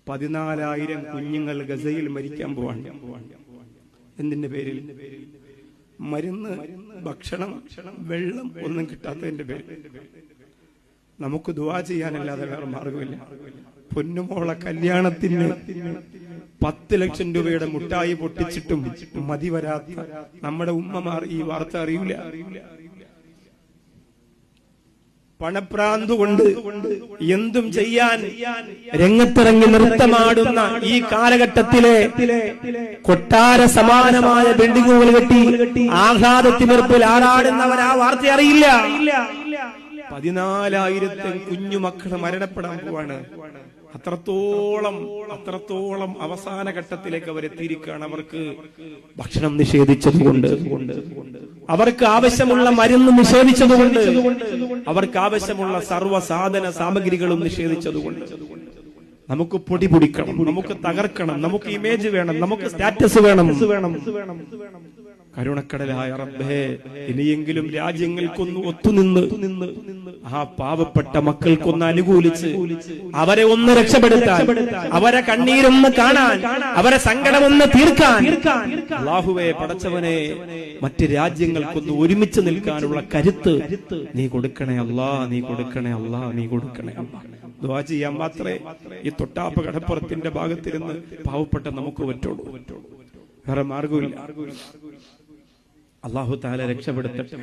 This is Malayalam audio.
14,000 കുഞ്ഞുങ്ങൾ ഗസയിൽ മരിക്കാൻ പോവാണ്. എന്തിന്റെ പേരിൽ? മരുന്ന്, ഭക്ഷണം, വെള്ളം ഒന്നും കിട്ടാത്തതിന്റെ പേരിൽ. നമുക്ക് ദുആ ചെയ്യാനല്ലാതെ വേറെ മാർഗമില്ല. പൊന്നുമോളെ കല്യാണത്തിന് 10 ലക്ഷം രൂപയുടെ മുട്ടായി പൊട്ടിച്ചിട്ടും മതി വരാത്ത നമ്മുടെ ഉമ്മമാർ ഈ വാർത്ത അറിയില്ല. പണപ്രാന്തുകൊണ്ട് എന്തും ചെയ്യാൻ രംഗത്തിറങ്ങി നൃത്തമാടുന്ന ഈ കാലഘട്ടത്തിലെ കൊട്ടാര സമാനമായ ബിൽഡിങ്ങുകൾ കെട്ടി ആഹ്ലാദത്തിമിർപ്പിൽ ആറാടുന്നവർ ആ വാർത്ത അറിയില്ല. 14,000 കുഞ്ഞുമക്കൾ മരണപ്പെടാൻ പോവാണ്. അത്രത്തോളം അവസാന ഘട്ടത്തിലേക്ക് അവരെത്തിയിരിക്കുകയാണ്. അവർക്ക് ഭക്ഷണം നിഷേധിച്ചതുകൊണ്ട്, അവർക്ക് ആവശ്യമുള്ള മരുന്ന് നിഷേധിച്ചതുകൊണ്ട്, അവർക്ക് ആവശ്യമുള്ള സർവ്വ സാധന സാമഗ്രികളും നിഷേധിച്ചതുകൊണ്ട്. നമുക്ക് പൊടി പൊടിക്കണം, നമുക്ക് തകർക്കണം, നമുക്ക് ഇമേജ് വേണം, നമുക്ക് സ്റ്റാറ്റസ് വേണം. കരുണക്കടലായ റബ്ബേ, ഇനിയെങ്കിലും രാജ്യങ്ങൾക്കൊന്ന് ഒത്തുനിന്ന് ആ പാവപ്പെട്ട മക്കൾക്കൊന്ന് അനുകൂലിച്ച് അവരെ ഒന്ന് രക്ഷപ്പെടുത്താൻ, അവരെ കണ്ണീരൊന്ന് കാണാൻ, അവരെ സങ്കടമൊന്ന് തീർക്കാൻ അല്ലാഹുവേ പടച്ചവനെ, മറ്റ് രാജ്യങ്ങൾക്കൊന്ന് ഒരുമിച്ച് നിൽക്കാനുള്ള കരുത്ത് നീ കൊടുക്കണേ അല്ലാ, നീ കൊടുക്കണേ അല്ലാ, നീ കൊടുക്കണേ. ദുആ ചെയ്യാൻ മാത്രമേ ഈ തൊട്ടാപ്പ് കടപ്പുറത്തിന്റെ ഭാഗത്തിരുന്ന് പാവപ്പെട്ട നമുക്ക് പറ്റുള്ളൂ. വേറെ മാർഗമില്ല. അല്ലാഹു തആല രക്ഷപ്പെടുത്തട്ടെ.